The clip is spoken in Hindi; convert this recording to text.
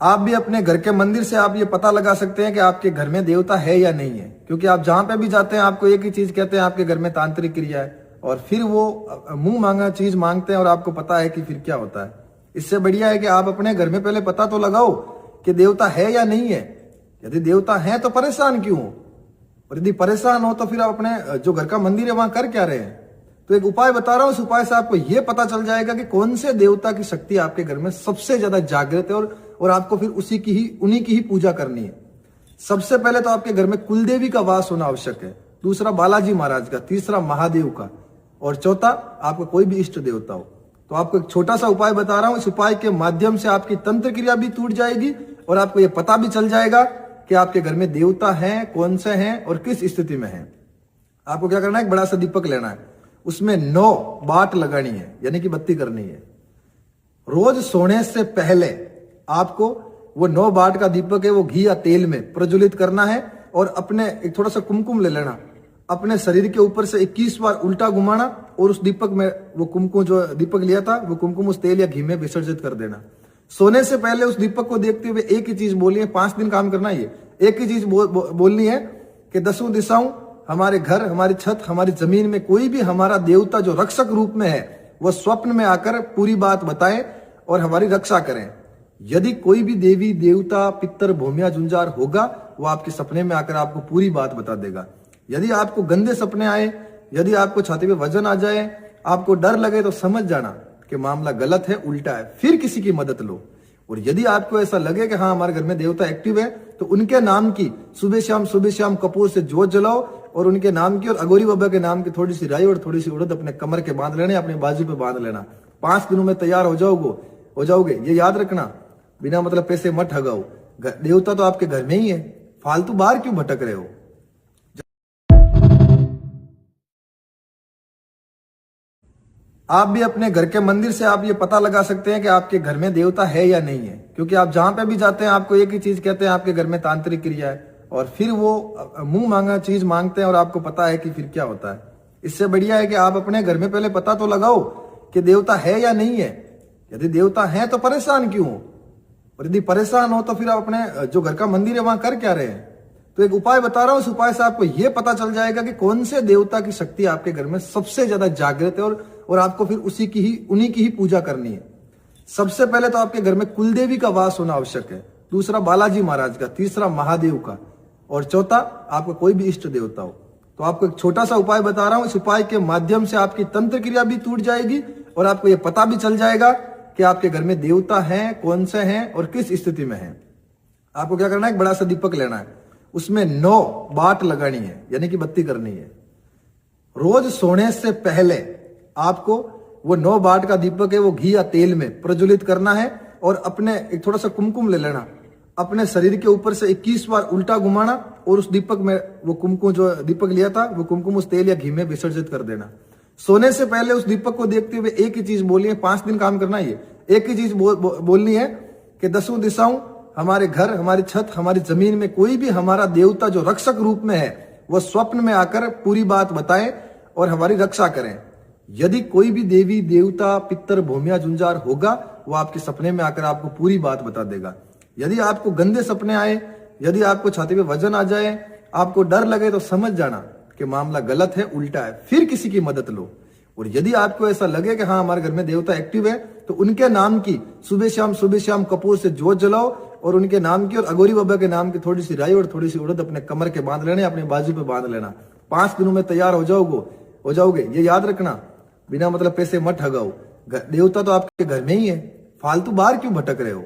आप भी अपने घर के मंदिर से आप ये पता लगा सकते हैं कि आपके घर में देवता है या नहीं है, क्योंकि आप जहां पे भी जाते हैं आपको एक ही चीज कहते हैं आपके घर में तांत्रिक क्रिया है, और फिर वो मुंह मांगा चीज मांगते हैं और आपको पता है कि फिर क्या होता है। इससे बढ़िया है कि आप अपने घर में पहले पता तो लगाओ कि देवता है या नहीं है। यदि देवता है तो परेशान क्यों हो, और यदि परेशान हो तो फिर आप अपने जो घर का मंदिर है वहां कर क्या रहे हैं। तो एक उपाय बता रहा हूं, उस उपाय से आपको यह पता चल जाएगा कि कौन से देवता की शक्ति आपके घर में सबसे ज्यादा जागृत है, और आपको फिर उन्हीं की ही पूजा करनी है। सबसे पहले तो आपके घर में कुलदेवी का वास होना आवश्यक है, दूसरा बालाजी महाराज का, तीसरा महादेव का, और चौथा आपका कोई भी इष्ट देवता हो। तो आपको एक छोटा सा उपाय बता रहा हूं, इस उपाय के माध्यम से आपकी तंत्र क्रिया भी टूट जाएगी और आपको यह पता भी चल जाएगा कि आपके घर में देवता हैं, कौन से हैं और किस स्थिति में हैं। आपको क्या करना है, एक बड़ा सा दीपक लेना है, उसमें 9 बाट लगानी है, यानी कि बत्ती करनी है। रोज सोने से पहले आपको वो 9 बाट का दीपक है वो घी या तेल में प्रज्वलित करना है, और अपने एक थोड़ा सा कुमकुम ले लेना, अपने शरीर के ऊपर से 21 बार उल्टा घुमाना, और उस दीपक में वो कुमकुम जो दीपक लिया था वो कुमकुम उस तेल या घी में विसर्जित कर देना। सोने से पहले उस दीपक को देखते हुए एक ही चीज बोलिए, 5 दिन काम करना है। ये एक ही चीज बोलनी है कि 10 दिशाओं, हमारे घर, हमारी छत, हमारी जमीन में कोई भी हमारा देवता जो रक्षक रूप में है वह स्वप्न में आकर पूरी बात बताए और हमारी रक्षा करें। यदि कोई भी देवी देवता पितर भूमिया जुंजार होगा वो आपके सपने में आकर आपको पूरी बात बता देगा। यदि आपको गंदे सपने आए, यदि आपको छाती पे वजन आ जाए, आपको डर लगे, तो समझ जाना कि मामला गलत है, उल्टा है, फिर किसी की मदद लो। और यदि आपको ऐसा लगे कि हाँ हमारे घर में देवता एक्टिव है, तो उनके नाम की सुबह शाम कपूर से जोत जलाओ, और उनके नाम की और अगोरी बाबा के नाम की थोड़ी सी राई और थोड़ी सी उड़द अपने कमर के बांध लेने, अपने बाजू पे बांध लेना। 5 दिनों में तैयार हो जाओगे। ये याद रखना, बिना मतलब पैसे मत ठगाओ, देवता तो आपके घर में ही है, फालतू बाहर क्यों भटक रहे हो। आप भी अपने घर के मंदिर से आप ये पता लगा सकते हैं कि आपके घर में देवता है या नहीं है, क्योंकि आप जहां पे भी जाते हैं आपको एक ही चीज कहते हैं आपके घर में तांत्रिक क्रिया है, और फिर वो मुंह मांगा चीज मांगते हैं और आपको पता है कि फिर क्या होता है। इससे बढ़िया है कि आप अपने घर में पहले पता तो लगाओ कि देवता है या नहीं है। यदि देवता है तो परेशान क्यों हो, और यदि परेशान हो तो फिर आप अपने जो घर का मंदिर है वहां कर क्या रहे हैं। तो एक उपाय बता रहा हूं, उस उपाय से आपको यह पता चल जाएगा कि कौन से देवता की शक्ति आपके घर में सबसे ज्यादा जागृत है, और आपको फिर उन्हीं की ही पूजा करनी है। सबसे पहले तो आपके घर में कुलदेवी का वास होना आवश्यक है, दूसरा बालाजी महाराज का, तीसरा महादेव का, और चौथा आपका कोई भी इष्ट देवता हो। तो आपको एक छोटा सा उपाय बता रहा हूं, इस उपाय के माध्यम से आपकी तंत्र क्रिया भी टूट जाएगी और आपको यह पता भी चल जाएगा कि आपके घर में देवता हैं, कौन से हैं और किस स्थिति में हैं। आपको क्या करना है, एक बड़ा सा दीपक लेना है, उसमें 9 बाट लगानी है, यानी कि बत्ती करनी है। रोज सोने से पहले आपको वो 9 बाट का दीपक है वो घी या तेल में प्रज्वलित करना है, और अपने एक थोड़ा सा कुमकुम ले लेना, अपने शरीर के ऊपर से 21 बार उल्टा घुमाना, और उस दीपक में वो कुमकुम जो दीपक लिया था वो कुमकुम उस तेल या घी में विसर्जित कर देना। सोने से पहले उस दीपक को देखते हुए एक ही चीज बोलिए, 5 दिन काम करना है। ये एक ही चीज बोलनी है कि 10 दिशाओं, हमारे घर, हमारी छत, हमारी जमीन में कोई भी हमारा देवता जो रक्षक रूप में है वह स्वप्न में आकर पूरी बात बताए और हमारी रक्षा करें। यदि कोई भी देवी देवता पितर भूमिया जुंजार होगा वो आपके सपने में आकर आपको पूरी बात बता देगा। यदि आपको गंदे सपने आए, यदि आपको छाती पे वजन आ जाए, आपको डर लगे, तो समझ जाना कि मामला गलत है, उल्टा है, फिर किसी की मदद लो। और यदि आपको ऐसा लगे कि हाँ हमारे घर में देवता एक्टिव है, तो उनके नाम की सुबह शाम कपूर से जोत जलाओ, और उनके नाम की और अगोरी बाबा के नाम की थोड़ी सी राई और थोड़ी सी उड़द अपने कमर के बांध लेने, अपने बाजू पे बांध लेना। 5 दिनों में तैयार हो जाओगे। ये याद रखना, बिना मतलब पैसे मत ठगाओ, देवता तो आपके घर में ही है, फालतू बाहर क्यों भटक रहे हो।